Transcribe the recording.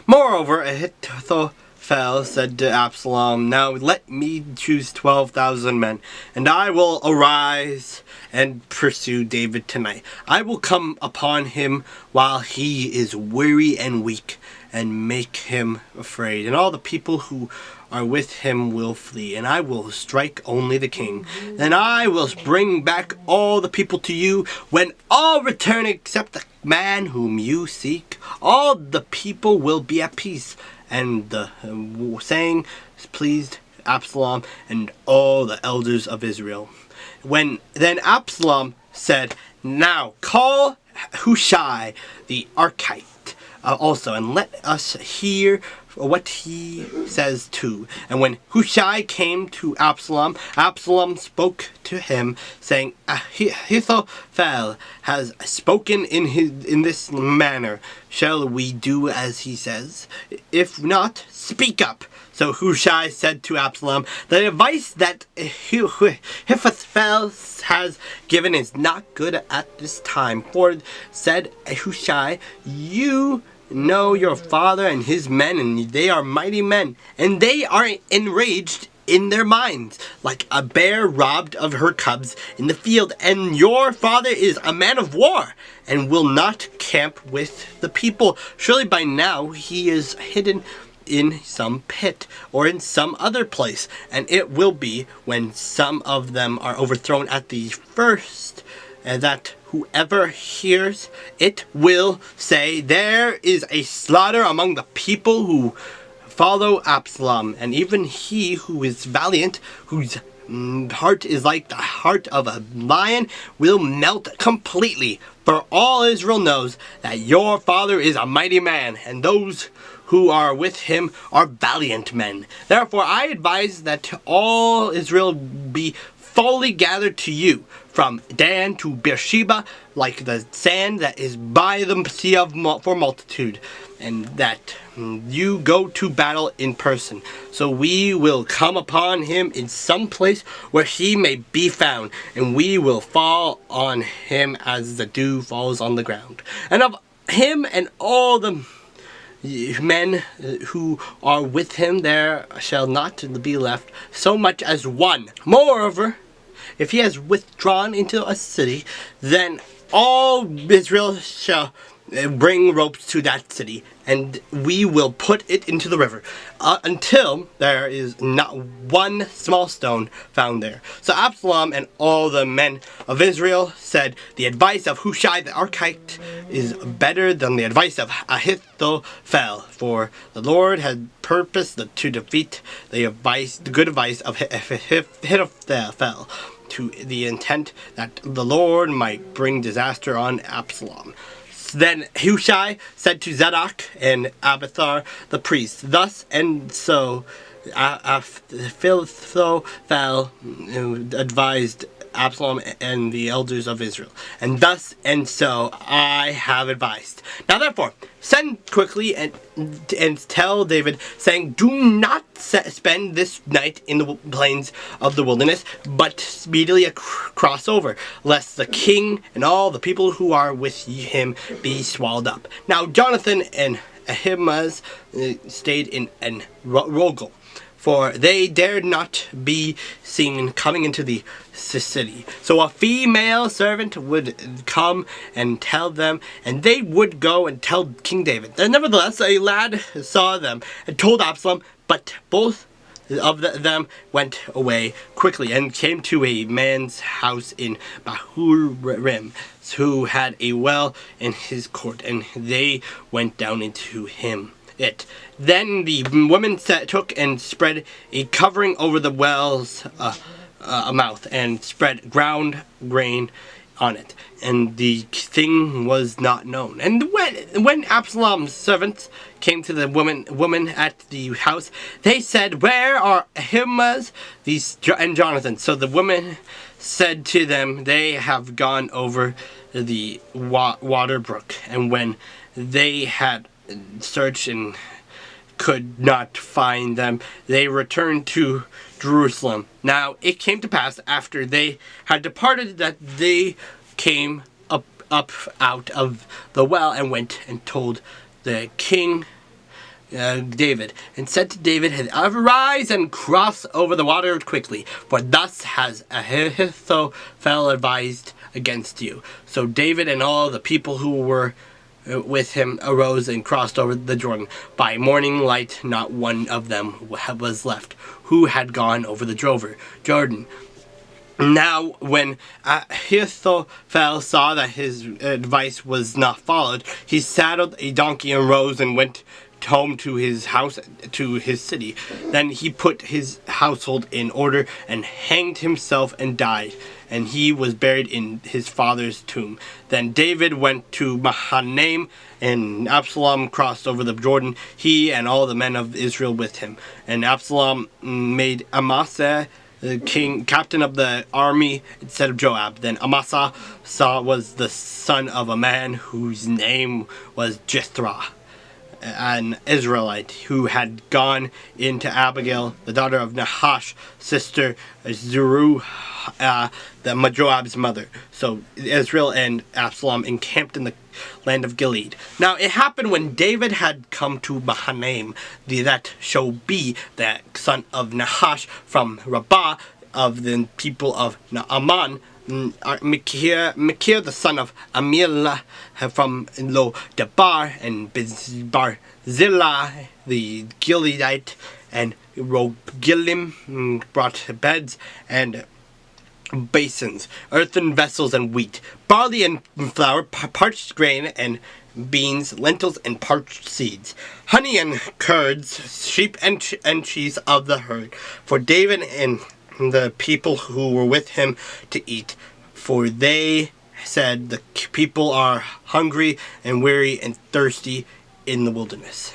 Moreover, Ahithophel said to Absalom, "Now let me choose 12,000 men, and I will arise and pursue David tonight. I will come upon him while he is weary and weak, and make him afraid, and all the people who are with him will flee, and I will strike only the king. Then I will bring back all the people to you. When all return except the man whom you seek, all the people will be at peace." And the saying pleased Absalom and all the elders of Israel. Then Absalom said, "Now call Hushai the Archite also, and let us hear what he says too." And when Hushai came to Absalom, Absalom spoke to him, saying, "Ahithophel has spoken in this manner. Shall we do as he says? If not, speak up." So Hushai said to Absalom, "The advice that Ahithophel has given is not good at this time. For," said Hushai, "you know your father and his men, and they are mighty men, and they are enraged in their minds, like a bear robbed of her cubs in the field. And your father is a man of war, and will not camp with the people. Surely by now he is hidden in some pit or in some other place, and it will be when some of them are overthrown at the first, that whoever hears it will say, 'There is a slaughter among the people who follow Absalom.' And even he who is valiant, whose heart is like the heart of a lion, will melt completely. For all Israel knows that your father is a mighty man, and those who are with him are valiant men. Therefore I advise that all Israel be fully gathered to you, from Dan to Beersheba, like the sand that is by the sea for multitude, and that you go to battle in person. So we will come upon him in some place where he may be found, and we will fall on him as the dew falls on the ground. And of him and all the men who are with him there shall not be left so much as one. Moreover, if he has withdrawn into a city, then all Israel shall bring ropes to that city, and we will put it into the river until there is not one small stone found there." So Absalom and all the men of Israel said, "The advice of Hushai the Archite is better than the advice of Ahithophel, for the Lord had purposed to defeat the good advice of Ahithophel, to the intent that the Lord might bring disaster on Absalom." Then Hushai said to Zadok and Abiathar the priests, "Thus and so Ahithophel advised Absalom and the elders of Israel, and thus and so I have advised. Now therefore send quickly and tell David, saying, 'Do not spend this night in the plains of the wilderness, but speedily cross over, lest the king and all the people who are with him be swallowed up.' Now Jonathan and Ahimaaz stayed in Rogel, for they dared not be seen coming into the city. So a female servant would come and tell them, and they would go and tell King David. And nevertheless, a lad saw them and told Absalom, but both of them went away quickly and came to a man's house in Bahurim, who had a well in his court, and they went down into it. Then the woman took and spread a covering over the well's mouth, and spread ground grain on it, and the thing was not known. And when Absalom's servants came to the woman at the house, they said, "Where are Ahimaaz and Jonathan?" So the woman said to them, "They have gone over the water brook." And when they had searched and could not find them, they returned to Jerusalem. Now it came to pass, after they had departed, that they came up out of the well and went and told the king David, and said to David, "Arise and cross over the water quickly, for thus has Ahithophel advised against you." So David and all the people who were with him arose and crossed over the Jordan. By morning light, not one of them was left who had gone over the Jordan. Now, when Ahithophel saw that his advice was not followed, he saddled a donkey and rose and went home to his house, to his city. Then he put his household in order and hanged himself and died, and he was buried in his father's tomb. Then David went to Mahanaim, and Absalom crossed over the Jordan, he and all the men of Israel with him. And Absalom made Amasa the king, captain of the army, instead of Joab. Then Amasa was the son of a man whose name was Jethro, an Israelite, who had gone into Abigail, the daughter of Nahash, sister Zeruiah, the Joab's mother. So Israel and Absalom encamped in the land of Gilead. Now it happened when David had come to Mahanaim, that Shobi, the son of Nahash, from Rabbah, of the people of Naaman, Machir the son of Amiel from Lo Debar, and Barzillai the Gileadite, and Rogelim brought beds and basins, earthen vessels and wheat, barley and flour, parched grain and beans, lentils and parched seeds, honey and curds, sheep and cheese of the herd, for David and the people who were with him to eat. For they said, "The people are hungry and weary and thirsty in the wilderness."